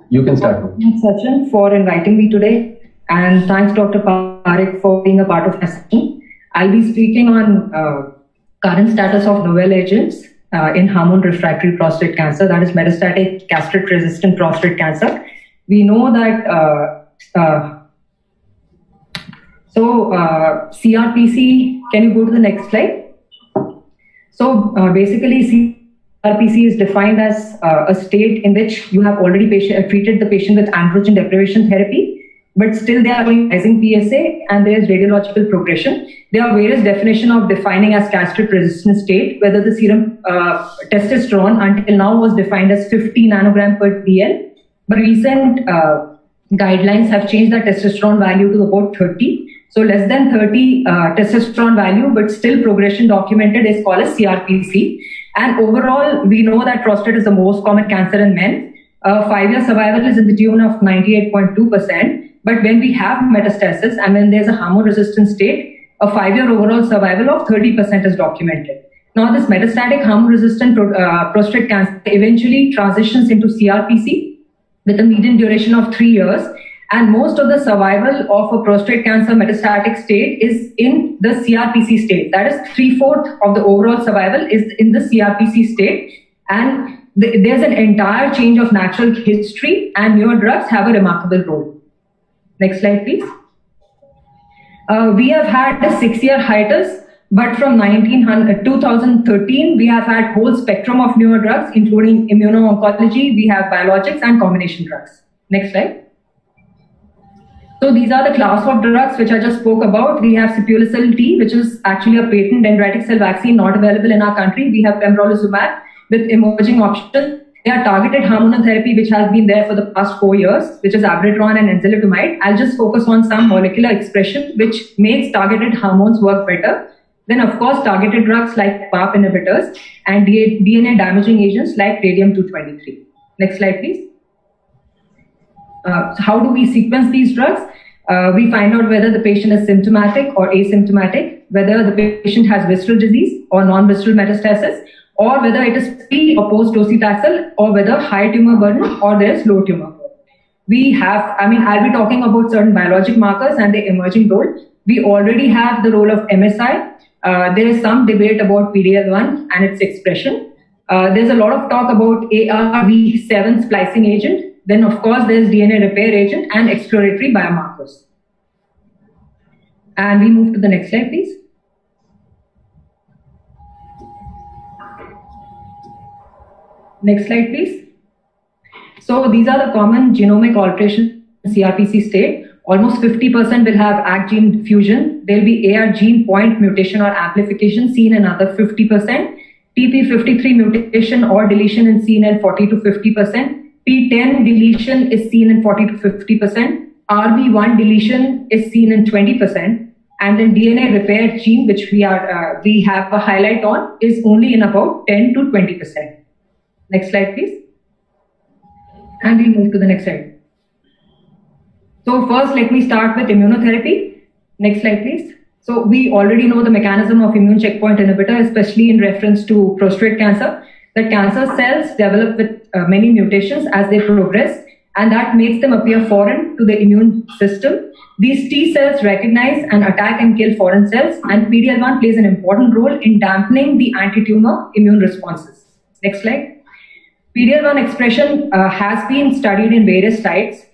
You can start. Thanks, Sachin, for inviting me today. And thanks, Dr. Parekh, for being a part of my session. I'll be speaking on current status of novel agents in hormone refractory prostate cancer, that is metastatic castrate-resistant prostate cancer. We know that CRPC, can you go to the next slide? So basically, CRPC is defined as a state in which you have already treated the patient with androgen deprivation therapy, but still they are rising PSA and there is radiological progression. There are various definitions of defining as castrate-resistant state, whether the serum testosterone until now was defined as 50 nanogram per DL, but recent guidelines have changed the testosterone value to about 30. So less than 30 testosterone value, but still progression documented is called as CRPC. And overall, we know that prostate is the most common cancer in men. 5-year survival is in the tune of 98.2%. But when we have metastasis and when there's a hormone-resistant state, a 5-year overall survival of 30% is documented. Now, this metastatic hormone-resistant prostate cancer eventually transitions into CRPC with a median duration of 3 years. And most of the survival of a prostate cancer metastatic state is in the CRPC state. That is 3/4 of the overall survival is in the CRPC state. And there's an entire change of natural history, and newer drugs have a remarkable role. Next slide, please. We have had a 6-year hiatus, but from 2013, we have had whole spectrum of newer drugs, including immuno-oncology, we have biologics and combination drugs. Next slide. So these are the class of drugs which I just spoke about. We have Sipuleucel T, which is actually a patent dendritic cell vaccine not available in our country. We have pembrolizumab with emerging options. They are targeted hormonal therapy, which has been there for the past 4 years, which is abiraterone and enzalutamide. I'll just focus on some molecular expression which makes targeted hormones work better. Then, of course, targeted drugs like PARP inhibitors and DNA damaging agents like radium-223. Next slide, please. How do we sequence these drugs? We find out whether the patient is symptomatic or asymptomatic, whether the patient has visceral disease or non-visceral metastasis, or whether it is pre or post docetaxel, or whether high tumor burden or there is low tumor burden. We have, I'll be talking about certain biologic markers and their emerging role. We already have the role of MSI. There is some debate about PD-L1 and its expression. There's a lot of talk about ARV7 splicing agent. Then, of course, there's DNA repair agent and exploratory biomarkers. And we move to the next slide, please. Next slide, please. So these are the common genomic alterations in CRPC state. Almost 50% will have ACT gene fusion. There will be AR gene point mutation or amplification seen in another 50%. TP53 mutation or deletion is seen in 40 to 50%. P10 deletion is seen in 40 to 50%. RB1 deletion is seen in 20%. And then DNA repair gene, which we have a highlight on, is only in about 10 to 20%. Next slide, please. And we'll move to the next slide. So first, let me start with immunotherapy. Next slide, please. So we already know the mechanism of immune checkpoint inhibitor, especially in reference to prostate cancer. That cancer cells develop with many mutations as they progress, and that makes them appear foreign to the immune system. These T cells recognize and attack and kill foreign cells, and PD-L1 plays an important role in dampening the anti-tumor immune responses. Next slide. PD-L1 expression has been studied in various sites.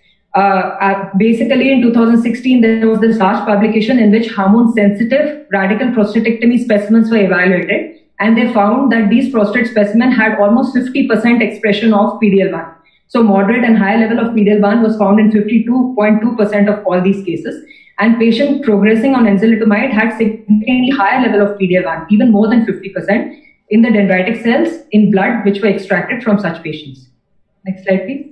Basically, in 2016, there was this large publication in which hormone-sensitive radical prostatectomy specimens were evaluated. And they found that these prostate specimens had almost 50% expression of PD-L1. So moderate and high level of PD-L1 was found in 52.2% of all these cases. And patient progressing on enzalutamide had significantly higher level of PD-L1, even more than 50%, in the dendritic cells in blood which were extracted from such patients. Next slide, please.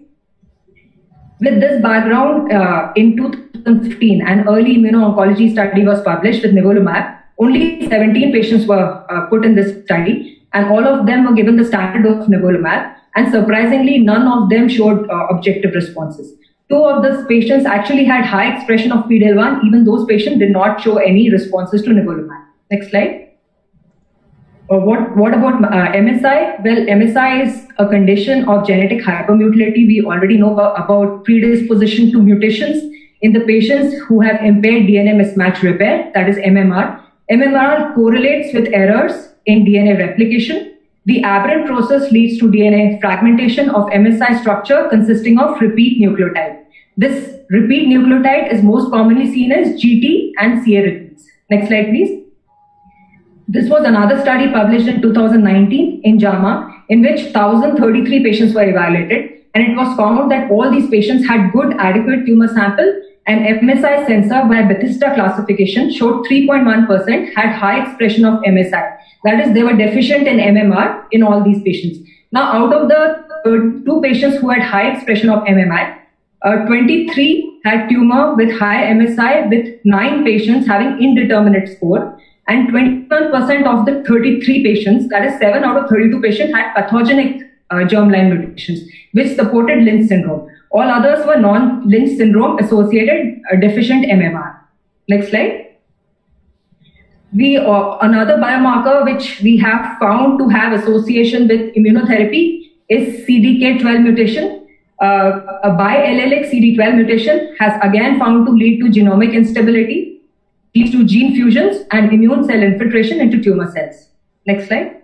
With this background, in 2015, an early immuno-oncology study was published with nivolumab. Only 17 patients were put in this study, and all of them were given the standard dose of nivolumab. And surprisingly, none of them showed objective responses. 2 of those patients actually had high expression of PD-L1. Even those patients did not show any responses to nivolumab. Next slide. What about MSI? Well, MSI is a condition of genetic hypermutility. We already know about predisposition to mutations in the patients who have impaired DNA mismatch repair, that is MMR. MMR correlates with errors in DNA replication. The aberrant process leads to DNA fragmentation of MSI structure consisting of repeat nucleotide. This repeat nucleotide is most commonly seen as GT and CA repeats. Next slide, please. This was another study published in 2019 in JAMA, in which 1,033 patients were evaluated, and it was found that all these patients had good adequate tumor sample, and MSI sensor by Bethesda classification showed 3.1% had high expression of MSI. That is, they were deficient in MMR in all these patients. Now, out of the 2 patients who had high expression of MMI, 23 had tumor with high MSI, with 9 patients having indeterminate score. And 21% of the 33 patients, that is 7 out of 32 patients, had pathogenic germline mutations, which supported Lynch syndrome. All others were non-Lynch syndrome associated deficient MMR. Next slide. Another biomarker which we have found to have association with immunotherapy is CDK12 mutation. A biallelic CD12 mutation has again found to lead to genomic instability, leads to gene fusions and immune cell infiltration into tumor cells. Next slide.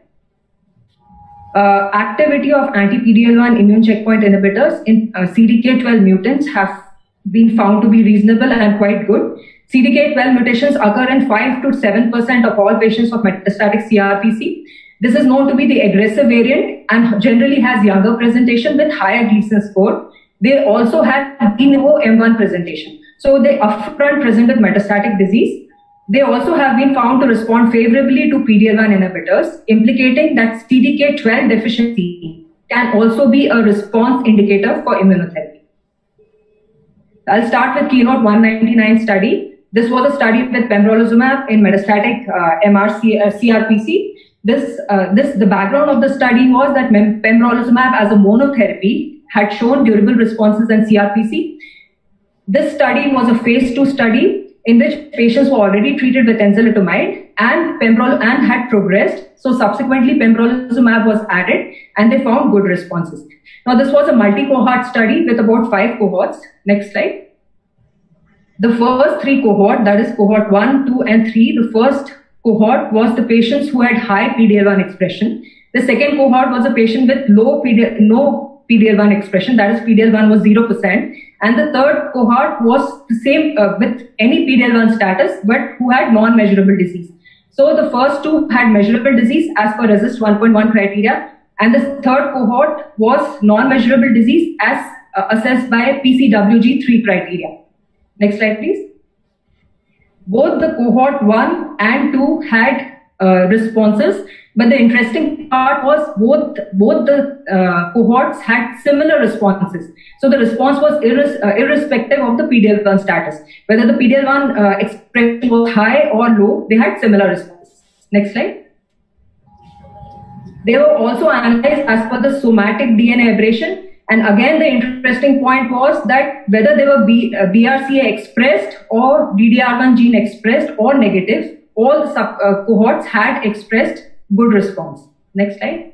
Activity of anti-PD-L1 immune checkpoint inhibitors in CDK12 mutants have been found to be reasonable and quite good. CDK12 mutations occur in 5 to 7% of all patients of metastatic CRPC. This is known to be the aggressive variant and generally has younger presentation with higher Gleason score. They also have de novo M1 presentation. So they upfront present with metastatic disease. They also have been found to respond favorably to PD-L1 inhibitors, implicating that CDK12 deficiency can also be a response indicator for immunotherapy. I'll start with Keynote 199 study. This was a study with pembrolizumab in metastatic CRPC. The background of the study was that pembrolizumab as a monotherapy had shown durable responses in CRPC. This study was a phase 2 study in which patients were already treated with enzalutamide and had progressed. So subsequently pembrolizumab was added and they found good responses. Now this was a multi-cohort study with about 5 cohorts. Next slide. The first 3 cohorts, that is cohort 1, 2 and 3, the first cohort was the patients who had high PD-L1 expression. The second cohort was a patient with no PD-L1 expression, that is PD-L1 was 0%. And the third cohort was the same with any PD-L1 status, but who had non-measurable disease. So the first 2 had measurable disease as per RECIST 1.1 criteria, and the third cohort was non-measurable disease as assessed by PCWG 3 criteria. Next slide, please. Both the cohort 1 and 2 had responses, but the interesting part was both the cohorts had similar responses. So the response was irrespective of the PD-L1 status. Whether the PD-L1 expression was high or low, they had similar responses. Next slide. They were also analyzed as per the somatic DNA aberration. And again, the interesting point was that whether they were BRCA expressed or DDR1 gene expressed or negative, all the cohorts had expressed good response. Next slide.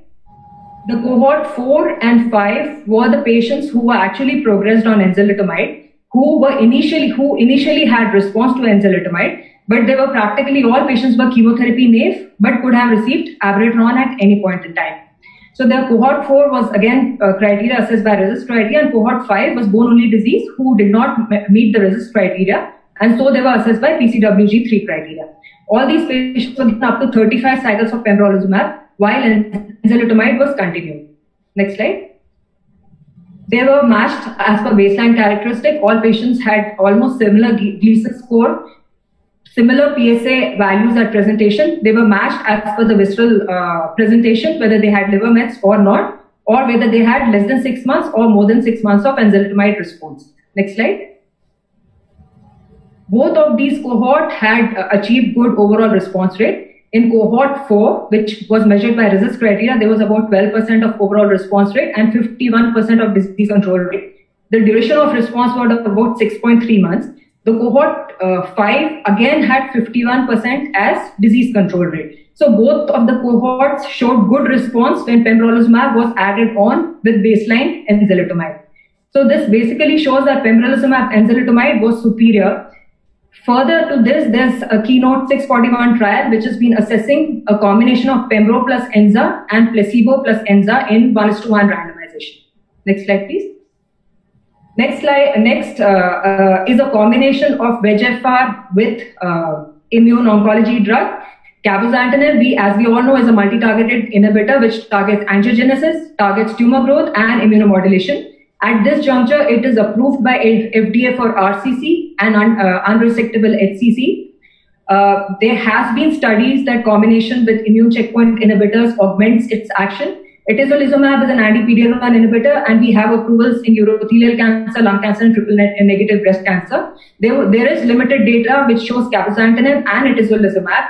The cohort 4 and 5 were the patients who were actually progressed on enzalutamide, who initially had response to enzalutamide, but they were practically all patients were chemotherapy naive, but could have received abiraterone at any point in time. So the cohort 4 was again criteria assessed by RECIST criteria, and cohort 5 was bone-only disease who did not meet the RECIST criteria, and so they were assessed by PCWG 3 criteria. All these patients were given up to 35 cycles of pembrolizumab while enzalutamide was continued. Next slide. They were matched as per baseline characteristic. All patients had almost similar Gleason score, similar PSA values at presentation. They were matched as per the visceral presentation, whether they had liver mets or not, or whether they had less than 6 months or more than 6 months of enzalutamide response. Next slide. Both of these cohorts had achieved good overall response rate. In cohort 4, which was measured by RECIST criteria, there was about 12% of overall response rate and 51% of disease control rate. The duration of response was about 6.3 months. The cohort 5 again had 51% as disease control rate. So both of the cohorts showed good response when pembrolizumab was added on with baseline enzalutamide. So this basically shows that pembrolizumab enzalutamide was superior. Further to this, there's a Keynote 641 trial which has been assessing a combination of pembro plus enza and placebo plus enza in 1:1 randomization. Next slide, please. Next slide. Next is a combination of VEGFR with immune oncology drug. Cabozantinib, as we all know, is a multi-targeted inhibitor which targets angiogenesis, targets tumor growth, and immunomodulation. At this juncture, it is approved by FDA for RCC and unresectable HCC. There has been studies that combination with immune checkpoint inhibitors augments its action. Itezolizumab is an anti-PD-L1 inhibitor, and we have approvals in urothelial cancer, lung cancer, and triple-negative breast cancer. There is limited data which shows cabozantinib and itezolizumab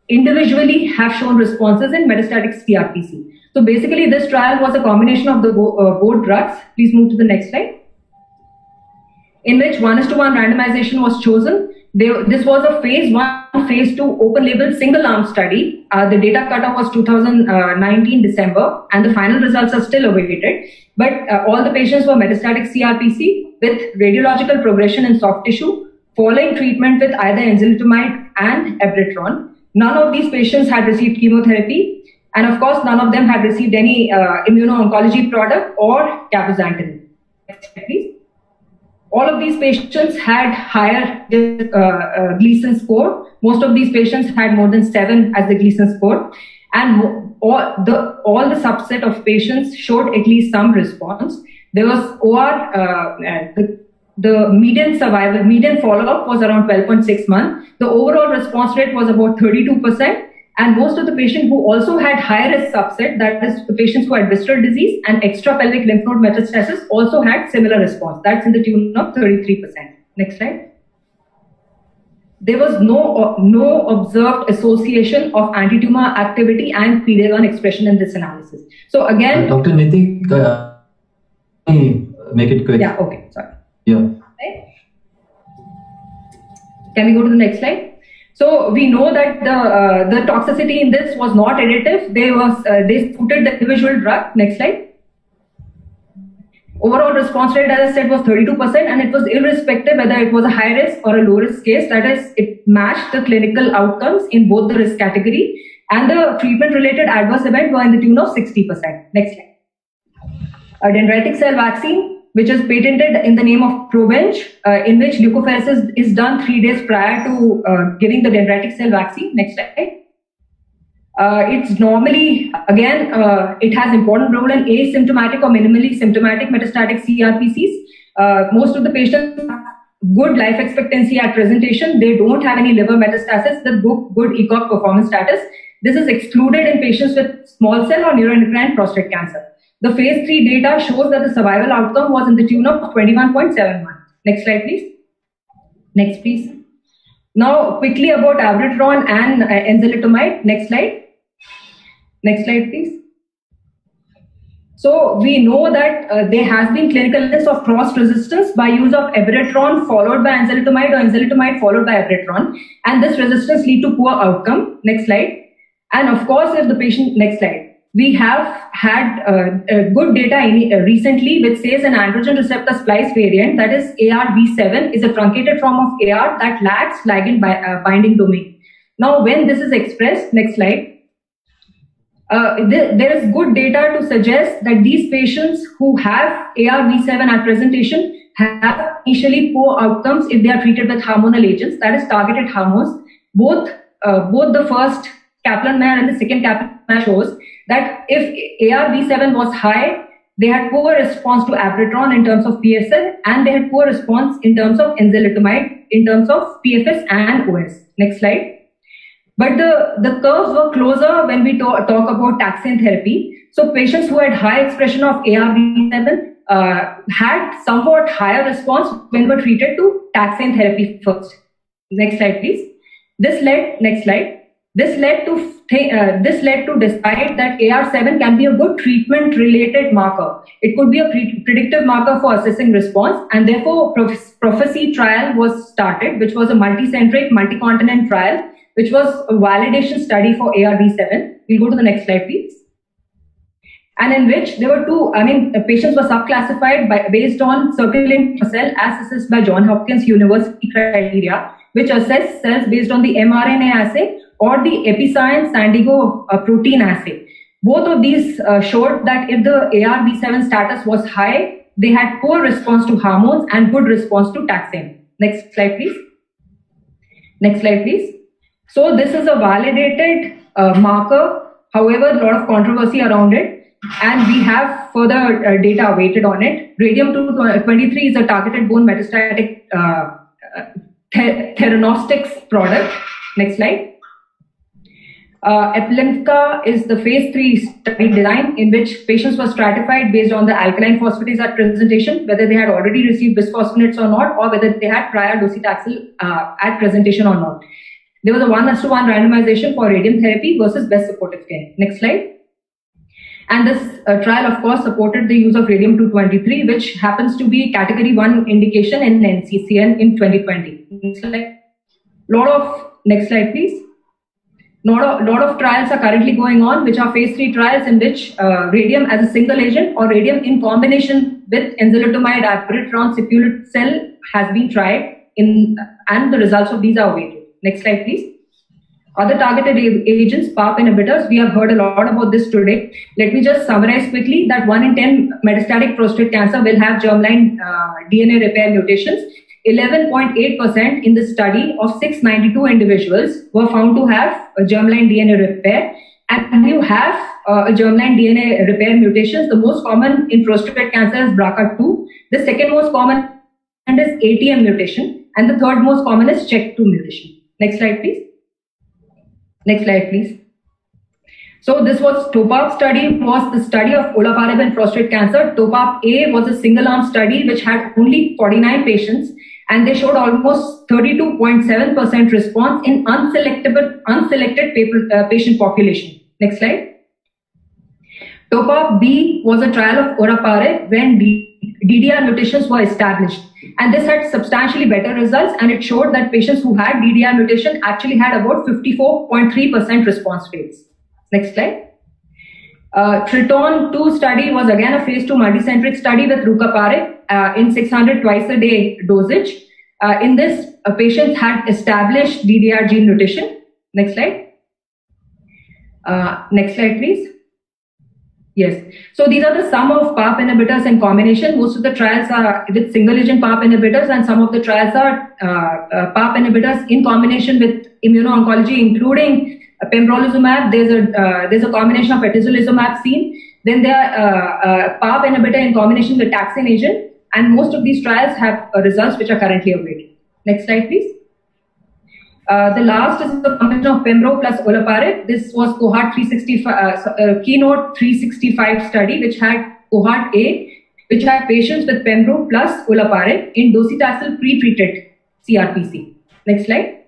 individually have shown responses in metastatic CRPC. So basically, this trial was a combination of the both drugs. Please move to the next slide. In which 1:1 randomization was chosen. This was a phase 1, phase 2 open label single arm study. The data cutoff was 2019 December, and the final results are still awaited. But all the patients were metastatic CRPC with radiological progression in soft tissue following treatment with either enzalutamide and abiraterone. None of these patients had received chemotherapy, and of course, none of them had received any immuno-oncology product or cabozantinib. Next slide, please. All of these patients had higher Gleason score. Most of these patients had more than 7 as the Gleason score, and all the subset of patients showed at least some response. There was OR. The median follow-up was around 12.6 months. The overall response rate was about 32%. And most of the patients who also had high-risk subset, that is the patients who had visceral disease and extrapelvic lymph node metastasis, also had similar response. That's in the tune of 33%. Next slide. There was no observed association of anti-tumor activity and PD-L1 expression in this analysis. So again, Dr. Nitik, make it quick. Yeah. Okay. Sorry. Yeah. Right. Can we go to the next slide? So we know that the toxicity in this was not additive. They suited the individual drug. Next slide. Overall response rate, as I said, was 32%, and it was irrespective whether it was a high risk or a low risk case. That is, it matched the clinical outcomes in both the risk category, and the treatment related adverse event were in the tune of 60%. Next slide. A dendritic cell vaccine, which is patented in the name of Provenge, in which leukapheresis is done 3 days prior to giving the dendritic cell vaccine. Next slide. It's normally, again, it has important role in asymptomatic or minimally symptomatic metastatic CRPCs. Most of the patients have good life expectancy at presentation. They don't have any liver metastasis, the good ECOG performance status. This is excluded in patients with small cell or neuroendocrine prostate cancer. The phase 3 data shows that the survival outcome was in the tune of 21.7 months. Next slide, please. Next, please. Now, quickly about abiraterone and enzalutamide. Next slide. Next slide, please. So we know that there has been clinical evidence of cross resistance by use of abiraterone followed by enzalutamide or enzalutamide followed by abiraterone, and this resistance lead to poor outcome. Next slide. And of course, if the patient, next slide. We have had good data recently which says an androgen receptor splice variant, that is ARV7, is a truncated form of AR that lacks ligand binding domain. Now, when this is expressed, next slide, there is good data to suggest that these patients who have ARV7 at presentation have initially poor outcomes if they are treated with hormonal agents, that is targeted hormones. Both the first Kaplan-Meier and the second Kaplan-Meier shows that if ARV7 was high, they had poor response to abiraterone in terms of PSA, and they had poor response in terms of enzalutamide in terms of PFS and OS. Next slide. But the curves were closer when we talk about taxane therapy. So patients who had high expression of ARV7 had somewhat higher response when were treated to taxane therapy first. Next slide, please. This led to decide that AR7 can be a good treatment-related marker. It could be a predictive marker for assessing response, and therefore Prophecy trial was started, which was a multi-centric, multi-continent trial, which was a validation study for ARV7. We'll go to the next slide, please. And in which there were patients were subclassified based on circulating cell as assessed by Johns Hopkins University criteria, which assess cells based on the mRNA assay or the EpiScience San Diego protein assay. Both of these showed that if the ARV7 status was high, they had poor response to hormones and good response to taxane. Next slide, please. Next slide, please. So this is a validated marker. However, a lot of controversy around it. And we have further data awaited on it. Radium-223 is a targeted bone metastatic theranostics product. Next slide. Eplimca is the phase 3 study design in which patients were stratified based on the alkaline phosphatase at presentation, whether they had already received bisphosphonates or not, or whether they had prior docetaxel at presentation or not. There was a 1:1 randomization for radium therapy versus best supportive care. Next slide. And this trial, of course, supported the use of radium-223, which happens to be category 1 indication in NCCN in 2020. Next slide. Next slide, please. Lot of trials are currently going on, which are phase 3 trials in which radium as a single agent or radium in combination with enzalutamide, abiraterone, sipuleucel has been tried and the results of these are awaited. Next slide, please. Other targeted agents, PARP inhibitors, we have heard a lot about this today. Let me just summarize quickly that 1 in 10 metastatic prostate cancer will have germline DNA repair mutations. 11.8% in the study of 692 individuals were found to have a germline DNA repair. And when you have a germline DNA repair mutations, the most common in prostate cancer is BRCA2. The second most common is ATM mutation. And the third most common is CHEK2 mutation. Next slide, please. Next slide, please. So this was TOPAP study, was the study of olaparib in prostate cancer. TOPAP A was a single-arm study which had only 49 patients, and they showed almost 32.7% response in unselected patient population. Next slide. TOPAP B was a trial of olaparib when DDR mutations were established. And this had substantially better results, and it showed that patients who had DDR mutation actually had about 54.3% response rates. Next slide. Triton 2 study was again a phase 2 multicentric study with rucaparib in 600 twice a day dosage. In this, patients had established DDR gene mutation. Next slide. Next slide, please. Yes. So these are the sum of PARP inhibitors in combination. Most of the trials are with single agent PARP inhibitors, and some of the trials are PARP inhibitors in combination with immuno-oncology, including pembrolizumab. There's a combination of atezolizumab seen. Then there are PARP inhibitor in combination with taxane agent, and most of these trials have results which are currently awaited. Next slide, please. The last is the combination of pembro plus olaparib. This was cohort 365, keynote 365 study, which had cohort A, which had patients with pembro plus olaparib in docetaxel pre-treated CRPC. Next slide.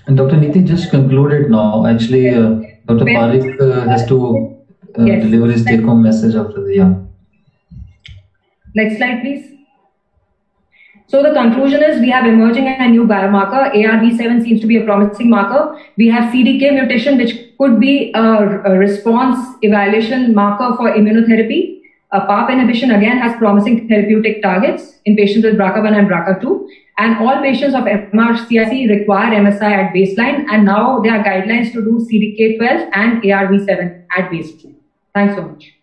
And Dr. Neeti just concluded now. Actually, Dr. Parekh has to yes. deliver his take-home message after the Next slide, please. So the conclusion is we have emerging a new biomarker. ARV7 seems to be a promising marker. We have CDK mutation, which could be a response evaluation marker for immunotherapy. PARP inhibition again has promising therapeutic targets in patients with BRCA1 and BRCA2. And all patients of MRCIC require MSI at baseline. And now there are guidelines to do CDK12 and ARV7 at baseline. Thanks so much.